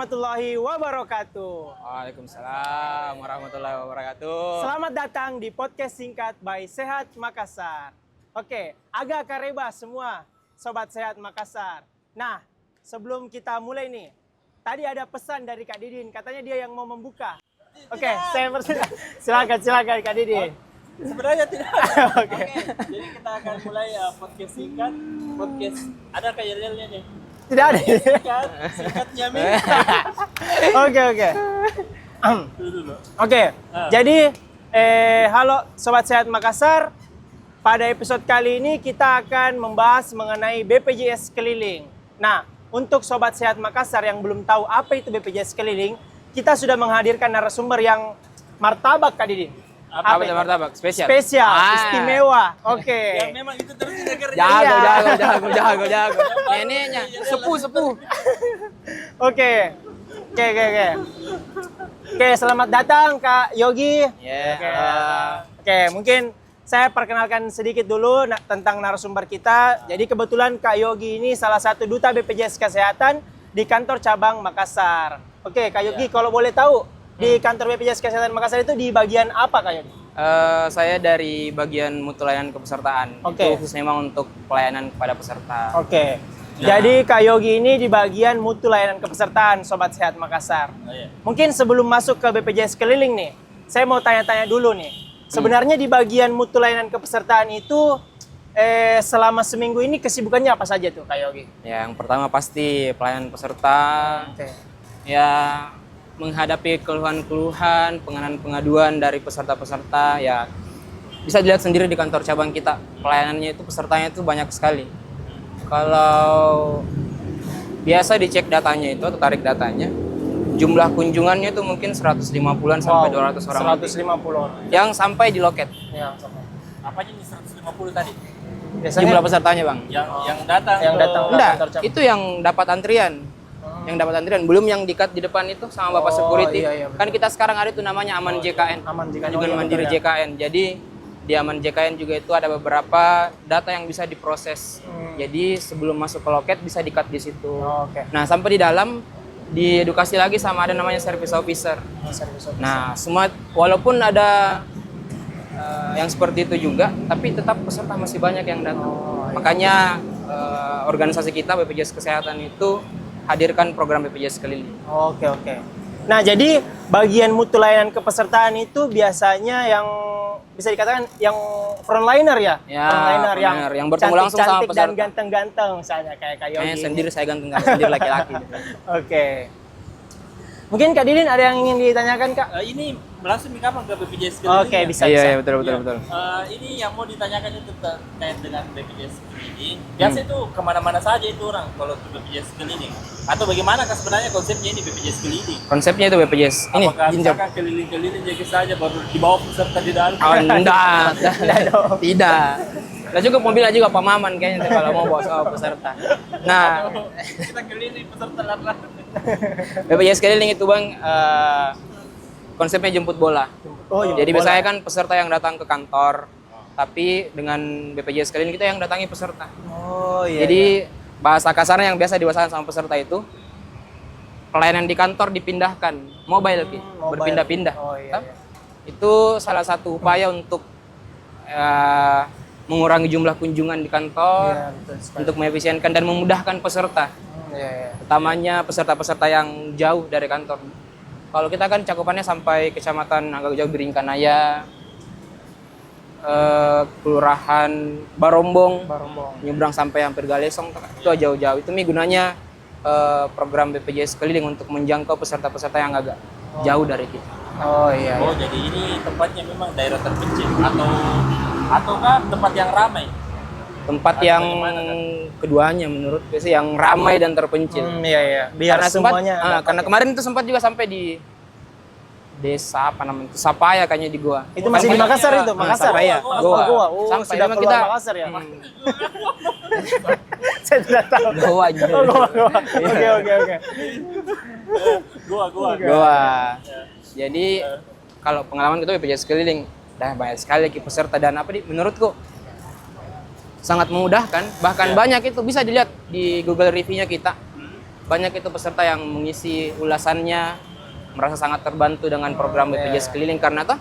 warahmatullahi wabarakatuh. Waalaikumsalam warahmatullahi wabarakatuh. Selamat datang di podcast singkat by Sehat Makassar. Oke, agak kareba semua Sobat Sehat Makassar. Nah, sebelum kita mulai nih, tadi ada pesan dari Kak Didin, katanya dia yang mau membuka. Oke, saya silakan Kak Didin. Sebenarnya tidak. Oke. Jadi kita akan mulai podcast singkat. Podcast ada kayak yel-yelnya nih. Tidak ada. Singkatnya Mi. Oke. Oke. Jadi halo Sobat Sehat Makassar. Pada episode kali ini kita akan membahas mengenai BPJS Keliling. Nah, untuk Sobat Sehat Makassar yang belum tahu apa itu BPJS Keliling, kita sudah menghadirkan narasumber yang martabak, Kak Didin. Apa itu martabak? Spesial. Istimewa. Oke. Yang memang itu terus didengar. Jago. Neneknya sepuh. Oke, selamat datang Kak Yogi. Oke, mungkin saya perkenalkan sedikit dulu tentang narasumber kita. Jadi kebetulan Kak Yogi ini salah satu duta BPJS Kesehatan di kantor cabang Makassar. Oke, Kak Yogi, kalau boleh tahu di kantor BPJS Kesehatan Makassar itu di bagian apa, Kak Yogi? Saya dari bagian mutu layanan kepesertaan. Oke. Itu khusus memang untuk pelayanan kepada peserta. Oke. Jadi Kak Yogi ini di bagian mutu layanan kepesertaan Sobat Sehat Makassar. Mungkin sebelum masuk ke BPJS Keliling nih, saya mau tanya-tanya dulu nih. Sebenarnya di bagian mutu layanan kepesertaan itu selama seminggu ini kesibukannya apa saja tuh Kak Yogi? Yang pertama pasti pelayanan peserta. Oke. Ya, menghadapi keluhan-keluhan, pengaduan dari peserta-peserta, ya bisa dilihat sendiri di kantor cabang kita. Pelayanannya itu pesertanya itu banyak sekali. Kalau biasa dicek datanya itu atau tarik datanya, jumlah kunjungannya itu mungkin 150-an sampai 200 orang. 150 orang. Yang sampai di loket. Ya, Apa aja nih 150 tadi? biasanya Jumlah pesertanya, Bang. Yang datang. Yang datang. Enggak, kantor cabang. itu yang dapat antrian. Yang dapat antrian, belum yang dikat di depan itu sama Bapak security. Iya, betul. Kan kita sekarang ada itu namanya Aman JKN. Aman JKN. Juga Oh, iya, Mandiri betul ya. JKN. Jadi di Aman JKN juga itu ada beberapa data yang bisa diproses. Jadi sebelum masuk ke loket bisa dikat di situ. Oke. Nah, sampai di dalam diedukasi lagi sama ada namanya service officer. Nah, semua walaupun ada yang seperti itu juga, tapi tetap peserta masih banyak yang datang. Makanya organisasi kita BPJS Kesehatan itu hadirkan program BPJS Keliling. Oke. Nah, jadi bagian mutu layanan kepesertaan itu biasanya yang bisa dikatakan yang frontliner ya? Ya, Frontliner yang bertemu langsung sama cantik-cantik dan peserta. ganteng-ganteng misalnya kayak Kak Yogi. Sendiri saya ganteng, sendiri laki-laki. Oke. Mungkin Kak Didin ada yang ingin ditanyakan, Kak? Ini langsung nih kapan ke BPJS Keliling? Oke, ya? bisa. Iya, betul. Ini yang mau ditanyakan itu terkait dengan BPJS Keliling. Biasa itu kemana-mana saja itu orang kalau ke BPJS Keliling. Atau bagaimana sebenarnya konsepnya ini BPJS Keliling? Konsepnya itu BPJS. Ini Apakah jinjak. misalkan keliling-keliling jadi saja baru dibawa peserta di dalam? Oh, enggak. Tidak. Lah cukup mobilnya juga Pak Maman kayaknya tuh kalau mau bawa peserta. Nah, Kita keliling peserta lat-lat. BPJS Keliling itu Bang konsepnya jemput bola. Oh, iya. Jadi biasanya kan peserta yang datang ke kantor, tapi dengan BPJS Keliling kita yang datangi peserta. Oh, iya. Jadi bahasa kasarnya yang biasa dirasakan sama peserta itu pelayanan di kantor dipindahkan, mobile, berpindah-pindah. Oh, iya. Itu salah satu upaya untuk mengurangi jumlah kunjungan di kantor, Iya, betul sekali. untuk mengefisienkan dan memudahkan peserta. Iya. Utamanya peserta-peserta yang jauh dari kantor. Kalau kita kan cakupannya sampai kecamatan agak jauh Biringkanaya, Kelurahan Barombong, nyebrang sampai hampir Galesong, itu jauh-jauh. Itu gunanya program BPJS Keliling untuk menjangkau peserta-peserta yang agak jauh dari kita. Oh, iya. Oh, jadi ini tempatnya memang daerah terpencil ataukah tempat yang ramai? Tempat yang keduanya menurut gue sih yang ramai dan terpencil. Iya. Biar Karena semuanya karena kemarin itu sempat juga sampai di desa apa namanya itu Sapaya kayaknya di gua. itu masih di Makassar itu, Makassar. Sapaya, Goa. Goa. Oh, Sampai sudah memang keluar kita Makassar ya. Saya tidak tahu. Goa aja. Oh, Goa. Oke. Goa. Jadi kalau pengalaman kita BPJS Keliling, banyak sekali peserta dan menurutku sangat memudahkan. Bahkan banyak itu bisa dilihat di Google review-nya kita. banyak itu peserta yang mengisi ulasannya merasa sangat terbantu dengan program BPJS keliling karena toh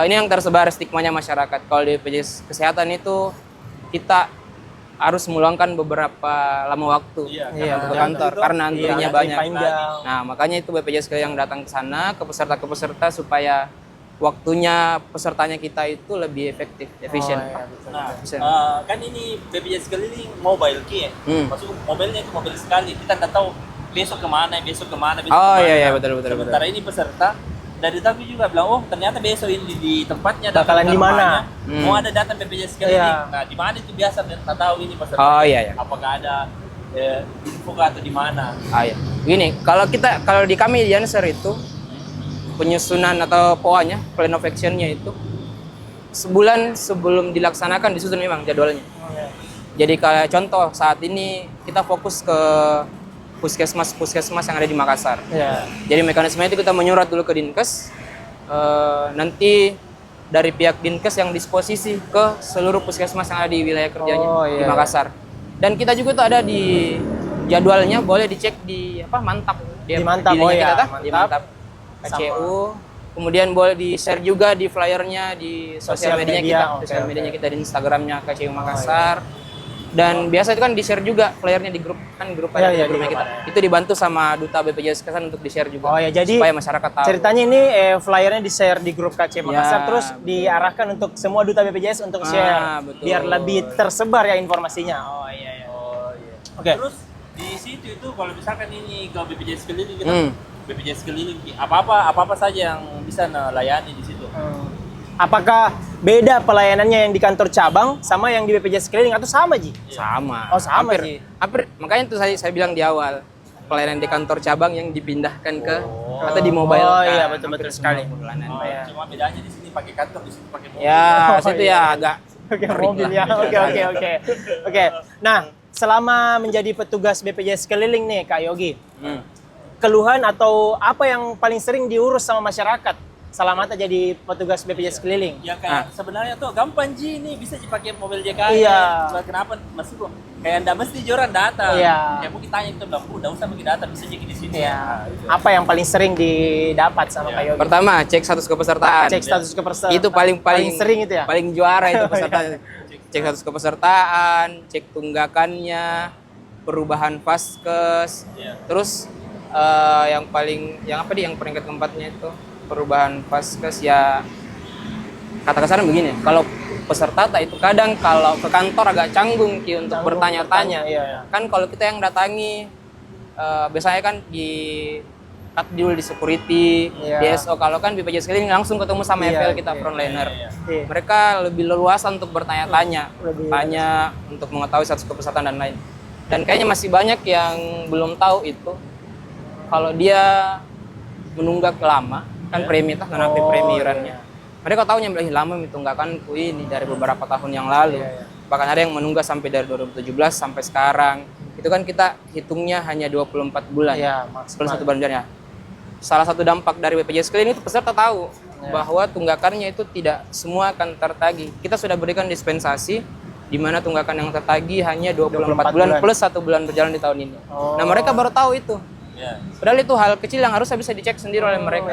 ini yang tersebar stigmanya masyarakat. Kalau di BPJS kesehatan itu kita harus meluangkan beberapa lama waktu untuk ke kantor karena antrinya banyak. Nah, makanya itu BPJS yang datang ke sana ke peserta-peserta supaya waktunya pesertanya kita itu lebih efektif, efisien. Nah, kan ini BPJS keliling mobile key ya. Maksud mobilnya itu mobil sekali. Kita nggak tahu besok kemana. Iya betul. Sementara ini peserta dari tapi juga bilang, oh ternyata besok ini di tempatnya bakalan di mana? Mau ada datang BPJS keliling. Nah, di mana itu biasa nggak tahu ini peserta. Apakah ada info atau di mana? Gini, kalau di kami di Yanser itu penyusunan atau POA-nya, plan of action-nya itu sebulan sebelum dilaksanakan disusun memang jadwalnya. Jadi kayak contoh saat ini kita fokus ke puskesmas yang ada di Makassar. Jadi mekanisme itu kita menyurat dulu ke Dinkes, nanti dari pihak Dinkes yang disposisi ke seluruh puskesmas yang ada di wilayah kerjanya di Makassar. Dan kita juga tuh ada di jadwalnya, boleh dicek di Mantap. Di Mantap, di Mantap. KCU, kemudian boleh di-share juga di flyernya di sosial medianya kita di Instagramnya KCU Makassar. Dan biasa itu kan di-share juga flyernya di grup ada grupnya kita. Itu dibantu sama Duta BPJS Kesehatan untuk di-share juga. Jadi supaya masyarakat tahu. Ceritanya ini flyernya di-share di grup KCU Makassar terus diarahkan untuk semua Duta BPJS untuk share biar lebih tersebar ya informasinya. Oke. Terus di situ itu kalau misalkan ini ke BPJS keliling kita BPJS keliling apa saja yang bisa melayani di situ. Apakah beda pelayanannya yang di kantor cabang sama yang di BPJS keliling atau sama Ji? Sama. Oh sama Ji. Hampir, makanya itu saya bilang di awal pelayanan di kantor cabang yang dipindahkan ke atau di mobile. Iya betul sekali. Cuma bedanya di sini pakai kantor, di sini pakai mobil. Situ agak mobil ya. Oke. Nah, selama menjadi petugas BPJS keliling nih Kak Yogi. Keluhan atau apa yang paling sering diurus sama masyarakat selama jadi petugas BPJS keliling? Ya kayak sebenarnya tuh gampang Ji, ini bisa dipakai mobil JKN. Kenapa maksudku kayak enggak mesti joran data. Kayak mungkin tanya itu bilang, enggak usah pakai data, bisa jadi di sini. Apa yang paling sering didapat sama Kak Yogi? Pertama, cek status kepesertaan. Cek status kepesertaan. Itu paling sering itu ya? Paling juara itu peserta. Cek status kepesertaan, cek tunggakannya, perubahan vaskes. Terus yang peringkat keempatnya itu perubahan vaskes ya, kata kasarnya begini, kalau peserta itu kadang kalau ke kantor agak canggung untuk bertanya-tanya. Kan kalau kita yang datangi biasanya kan di dulu di security, DSO. Kalau kan BPJS keliling langsung ketemu sama FL kita frontliner. Mereka lebih leluasa untuk bertanya-tanya, tanya untuk mengetahui status kepesertaan dan lain. Dan kayaknya masih banyak yang belum tahu itu. Kalau dia menunggak lama, kan premi nonaktif premi iurannya. Mereka tahunya lama ditunggakanku ini dari beberapa tahun yang lalu. Bahkan ada yang menunggak sampai dari 2017 sampai sekarang. Itu kan kita hitungnya hanya 24 bulan. Plus 1 bulan. Salah satu dampak dari BPJS keliling itu peserta tahu bahwa tunggakannya itu tidak semua akan tertagih. Kita sudah berikan dispensasi di mana tunggakan yang tertagih hanya 24 bulan plus 1 bulan berjalan di tahun ini. Nah, mereka baru tahu itu. Padahal itu hal kecil yang harusnya bisa dicek sendiri oleh mereka.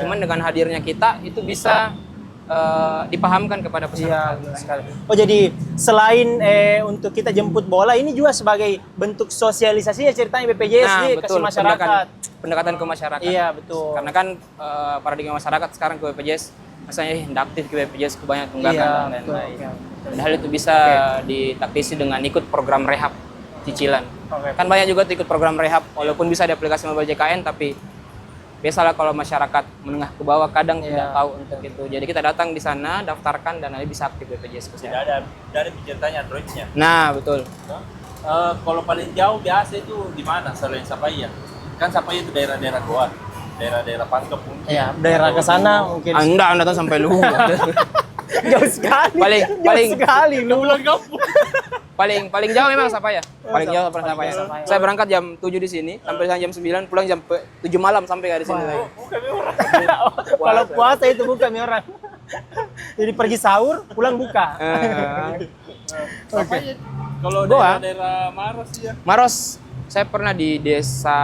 Cuman dengan hadirnya kita itu bisa dipahamkan kepada peserta. Jadi selain untuk kita jemput bola, ini juga sebagai bentuk sosialisasinya ceritanya BPJS ke masyarakat. Pendekatan ke masyarakat. Iya betul. Karena kan paradigma masyarakat sekarang ke BPJS, misalnya hendak aktif ke BPJS ke banyak tunggakan dan lain-lain. Padahal itu bisa ditaktisi dengan ikut program rehab cicilan. Kan banyak juga ikut program rehab, walaupun bisa di aplikasi mobile JKN, tapi biasalah kalau masyarakat menengah ke bawah kadang tidak tahu untuk itu. Jadi kita datang di sana, daftarkan dan nanti bisa aktif BPJS Kesehatan. Tidak ada ceritanya Android-nya. Nah, betul. Kalau paling jauh biasa itu di mana selain Sapaya? Kan Sapaya itu daerah-daerah Goa, daerah-daerah Pangkep mungkin. Iya, daerah ke sana mungkin. Anda datang sampai Luhur. Jauh sekali. Paling sekali lu pulang kampung. Paling jauh memang Sapaya. Paling jauh pernah Sapaya. Saya berangkat jam 7 di sini sampai jam 9, pulang jam 7 malam sampai di sini lagi. Kalau puasa itu buka mi orang. Jadi pergi sahur, pulang buka. Kalau daerah Maros ya. Maros Saya pernah di desa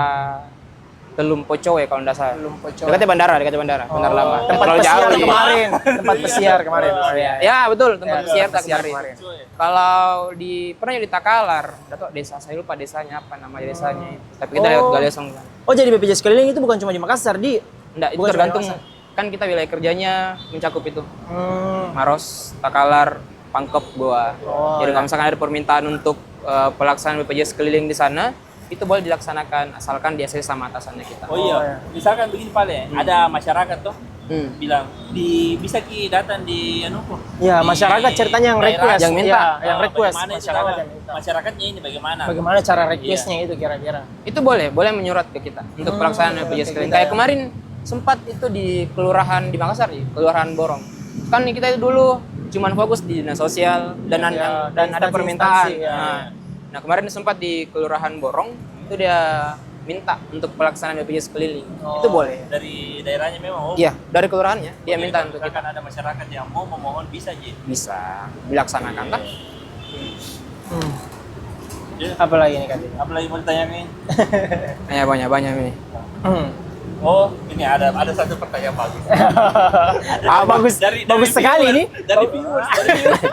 Telum Pocowe kalau nggak salah. Belum Pocowe. Dekatnya bandara, bandar lama. Tempat Terlalu pesiar jauh. kemarin. Tempat pesiar kemarin. Oh, iya. Ya betul, tempat Ya, pesiar pesiar kemarin. kemarin. Kalau pernah di Takalar, atau desa saya lupa desanya apa nama desanya. Tapi kita lewat Galesong kan. Oh, jadi BPJS keliling itu bukan cuma di Makassar, di Enggak, itu Bukan tergantung cuma kan kita wilayah kerjanya mencakup itu. Hmm. Maros, Takalar, Pangkep, Goa. Oh, Jadi kalau misalkan ada permintaan untuk pelaksanaan BPJS keliling di sana, itu boleh dilaksanakan asalkan di ACC sama atasannya kita. Oh iya, misalkan begini Pale, ada masyarakat tuh bilang bisa datang di Ya, di masyarakat ceritanya yang daerah. request, Yang minta. yang request Bagaimana itu, masyarakat Bang? yang minta. Masyarakatnya ini bagaimana? Bagaimana cara requestnya itu kira-kira? Itu boleh menyurat ke kita untuk pelaksanaan BPJS keliling. Kayak kemarin sempat itu di kelurahan di Makassar, Kelurahan Borong. Kan kita itu dulu cuman fokus di dinas sosial dan Ya, dan ada instansi-instansi, permintaan. ya. Nah, kemarin sempat di Kelurahan Borong itu dia minta untuk pelaksanaan BPJS keliling. Itu boleh. Dari daerahnya memang. Iya, dari kelurahannya dia minta untuk kita. Akan ada masyarakat yang mau memohon bisa Ji. Bisa dilaksanakan kan? Ya. Apa lagi nih, Kak? Apalagi mau ditanyain? Ya banyak ini. Oh, ini ada satu pertanyaan bagus. Bagus, bagus sekali ini. Dari viewers, dari viewers.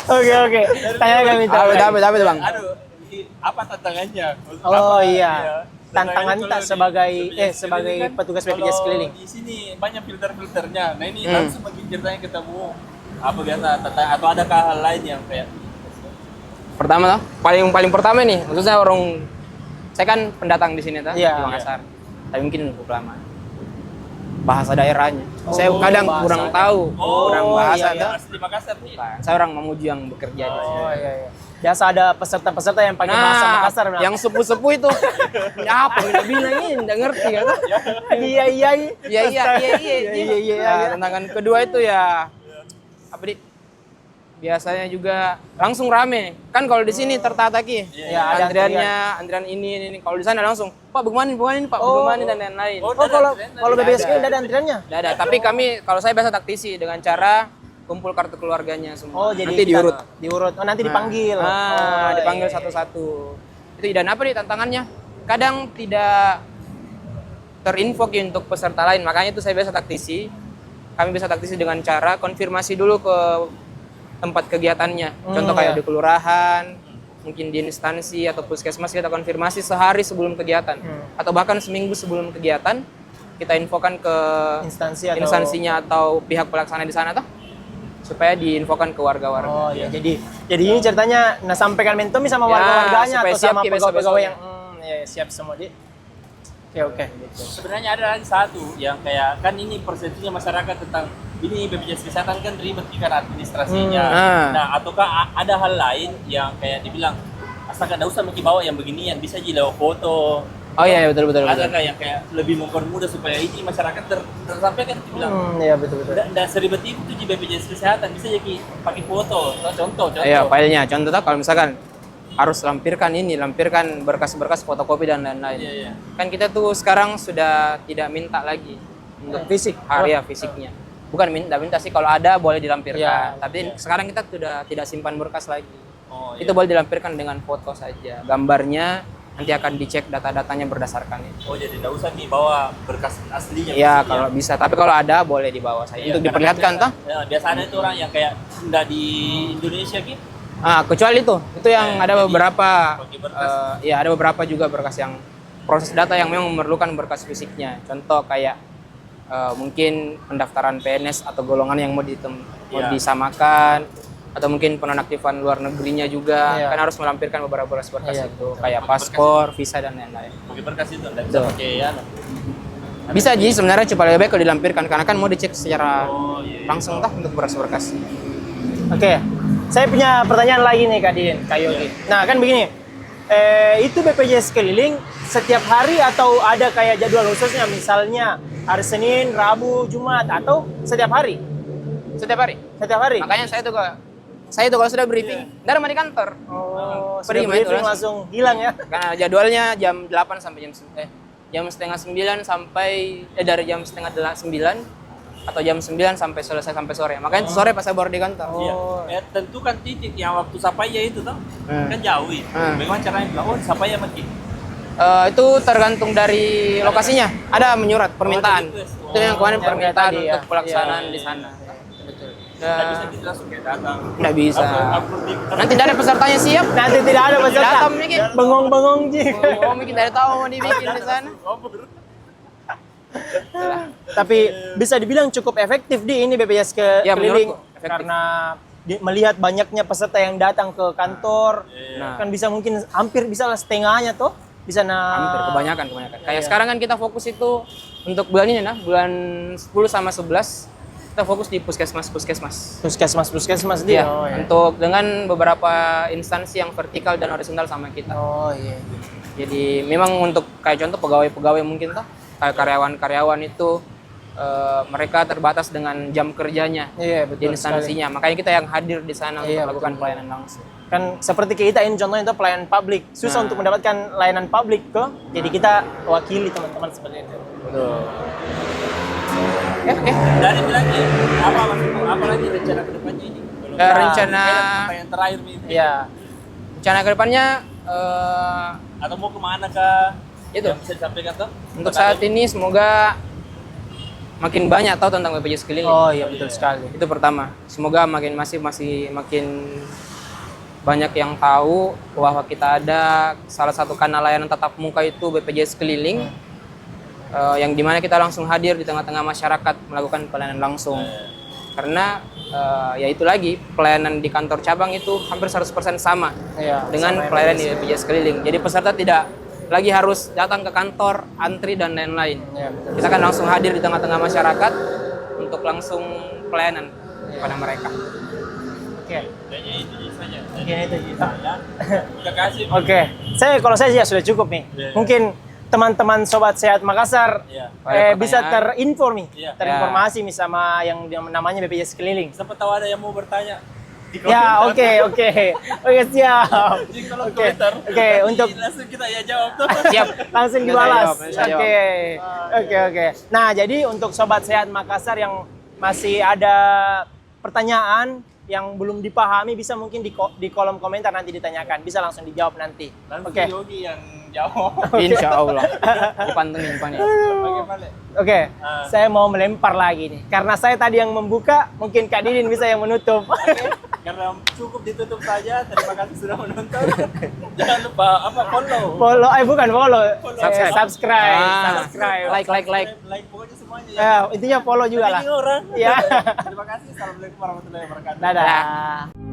Oke. Tanyakan minta. Apa Bang? Aduh, apa tantangannya? Oh Apa, iya. ya. Tantangan Tantangannya tak kalau sebagai di BPJS sebagai keliling kan, petugas BPJS kalau keliling. Di sini banyak filter-filternya. Nah, ini langsung bagi ceritanya ketemu apa biasa atau ada hal lain yang kayak Pertama tuh, paling pertama nih, maksudnya saya kan pendatang di sini tuh, Iya. di Makassar. Tapi mungkin cukup lama. Bahasa daerahnya. Saya kadang bahasa. kurang tahu, kurang bahasa iya, tuh. asli Makassar nih. Saya orang Mamuju yang bekerja di sini. Oh iya. Biasa ada peserta-peserta yang pakai bahasa Makassar. Nah. yang sepuh-sepuh itu, ya apa bilang ini, nggak ngerti kan? Iya. Nah, tantangan kedua itu ya, apa di? Biasanya juga langsung rame. Kan kalau di sini tertata ki. Iya, ada antrian ini. Kalau di sana langsung, Pak bagaimana ini Pak, bagaimana ini dan lain-lain. Oh, kalau BPJS keliling ada antriannya? Nggak ada, tapi kalau saya biasa taktisi dengan cara kumpul kartu keluarganya semua. Oh, jadi nanti kita diurut. Diurut. Oh, nanti dipanggil. Dipanggil iya. satu-satu. Itu dan apa nih tantangannya? Kadang tidak terinfo Ki, untuk peserta lain. Makanya itu saya biasa taktisi. Kami bisa taktisi dengan cara konfirmasi dulu ke tempat kegiatannya. Contoh kayak di kelurahan, mungkin di instansi atau puskesmas kita konfirmasi sehari sebelum kegiatan. Atau bahkan seminggu sebelum kegiatan kita infokan ke instansinya atau pihak pelaksana di sana tuh supaya diinfokan ke warga-warga. Oh iya, jadi ini ceritanya sampaikan mentomi sama warga-warganya supaya atau sama siap, pegawai-pegawai yang besok-besoknya. siap semua di. Oke. Sebenarnya ada lagi satu yang kayak kan ini persepsinya masyarakat tentang ini BPJS kesehatan kan ribet kan administrasinya. Nah, ataukah ada hal lain yang kayak dibilang asalkan tidak usah bawa yang beginian, bisa aja lewat foto. Oh iya betul. Ada kayak lebih mempermudah supaya ini masyarakat tersampaikan dibilang. Iya betul. Dan seribet itu tuh di BPJS kesehatan bisa jadi pakai foto. Contoh. Iya, filenya. Contoh tuh kalau misalkan harus lampirkan berkas-berkas fotokopi dan lain-lain. Iya. Kan kita tuh sekarang sudah tidak minta lagi untuk Fisik. fisiknya. Bukan minta sih, kalau ada boleh dilampirkan. Ya, Tapi sekarang kita sudah tidak simpan berkas lagi. Oh, Itu boleh dilampirkan dengan foto saja. Gambarnya nanti akan dicek data-datanya berdasarkan itu. Oh, jadi tidak usah dibawa berkas aslinya. Iya, kalau bisa. Tapi kalau ada boleh dibawa saja untuk diperlihatkan toh. Ya, biasanya itu orang yang kayak nggak di Indonesia gitu. Kecuali itu yang ada beberapa, pakai berkas. ada beberapa juga berkas yang proses data yang memang memerlukan berkas fisiknya. Contoh kayak mungkin pendaftaran PNS atau golongan yang mau disamakan, atau mungkin penonaktifan luar negerinya juga, kan harus melampirkan beberapa berkas itu, kayak paspor, visa dan lain-lain. Pakai berkas itu, nggak bisa pakai ya. Bisa Ji, sebenarnya cuma lebih baik kalau dilampirkan karena kan mau dicek secara langsung untuk berkas-berkas. Oke. Saya punya pertanyaan lagi nih Kak Yogi. Nah kan begini, itu BPJS keliling setiap hari atau ada kayak jadwal khususnya, misalnya hari Senin, Rabu, Jumat, atau setiap hari? Setiap hari. Setiap hari? Makanya saya tuh kalau sudah briefing, dari di kantor. Oh, Pergi sudah main briefing langsung hilang ya? Karena jadwalnya jam 8 sampai jam setengah 9 sampai dari jam setengah 9 atau jam 9 sampai selesai sampai sore. Makanya sore pas saya baru di kantor. Iya. Tentukan titik yang waktu Sapaya itu tuh kan jauh ya. Bagaimana caranya bilang, oh Sapaya makin. Itu tergantung dari lokasinya. Ada menyurat permintaan. Oh, Itu yang kemarin yang permintaan tadi, untuk ya. pelaksanaan Iya, di iya. sana. Betul. Nggak bisa kita langsung kayak datang. Nggak bisa. Upload di- Nanti tidak ada pesertanya siap. Nanti tidak ada peserta. Datang mikir. Bengong-bengong Ji. Oh, mungkin tidak tahu mau dibikin di sana. Tapi bisa dibilang cukup efektif di ini BPJS Ya, keliling menurutku efektif. karena melihat banyaknya peserta yang datang ke kantor, Nah. kan bisa mungkin hampir bisa lah setengahnya tuh bisa Hampir kebanyakan. Kayak sekarang kan kita fokus itu untuk bulan ini nah, bulan 10 sama 11 kita fokus di puskesmas. puskesmas dia. Iya, untuk dengan beberapa instansi yang vertikal dan horizontal sama kita. Oh iya. Jadi memang untuk kayak contoh pegawai-pegawai mungkin tuh kayak karyawan-karyawan itu mereka terbatas dengan jam kerjanya Iya, di betul instansinya. Makanya kita yang hadir di sana untuk Iya, melakukan betul. pelayanan langsung. Kan seperti kita ini contohnya itu pelayanan publik. Susah untuk mendapatkan layanan publik kok. Jadi kita wakili teman-teman seperti itu. Dari bilangnya, apa maksudmu? Apa lagi rencana kedepannya ini? Rencana Yang terakhir nih. Iya. rencana kedepannya Atau mau kemana kah? Itu. Yang bisa disampaikan tuh? untuk saat ini semoga makin banyak tahu tentang BPJS keliling. Oh iya betul sekali. Itu pertama. Semoga makin makin banyak yang tahu bahwa kita ada salah satu kanal layanan tatap muka itu BPJS keliling. Yang dimana kita langsung hadir di tengah-tengah masyarakat melakukan pelayanan langsung. Karena ya itu lagi pelayanan di kantor cabang itu hampir 100% sama Iya, dengan sama pelayanan di BPJS keliling. Jadi peserta tidak lagi harus datang ke kantor, antri dan lain-lain. Iya, betul. Kita kan langsung hadir di tengah-tengah masyarakat untuk langsung pelayanan kepada mereka. Oke. Kayaknya itu saja. Mungkin itu Ji. Ya. Terima kasih. Oke. Kalau saya ya sudah cukup nih. Iya. Mungkin teman-teman Sobat Sehat Makassar Iya. Ada bisa pertanyaan? terinformasi, Iya. nih sama yang namanya BPJS keliling. Sempat tahu ada yang mau bertanya. Di Ya, komentar. oke, siap. Di kolom Oke, komentar. oke, untuk langsung kita ya jawab tuh. Siap. langsung Bisa dibalas. jawab, bisa jawab. Oke. Nah, jadi untuk Sobat Sehat Makassar yang masih ada pertanyaan yang belum dipahami bisa mungkin di kolom komentar nanti ditanyakan. Bisa langsung dijawab nanti. Langsung Oke. Yogi yang jawab. Insya Allah. Dipantengin Pak nih. Bagaimana? Oke, saya mau melempar lagi nih. Karena saya tadi yang membuka, mungkin Kak Didin bisa yang menutup. Karena cukup ditutup saja. Terima kasih sudah menonton. Jangan lupa follow. Bukan follow. Subscribe. Subscribe. Like. Like pokoknya semuanya ya. Intinya follow juga lah. Jadi orang. Ya. Terima kasih. Assalamualaikum warahmatullahi wabarakatuh. Dadah.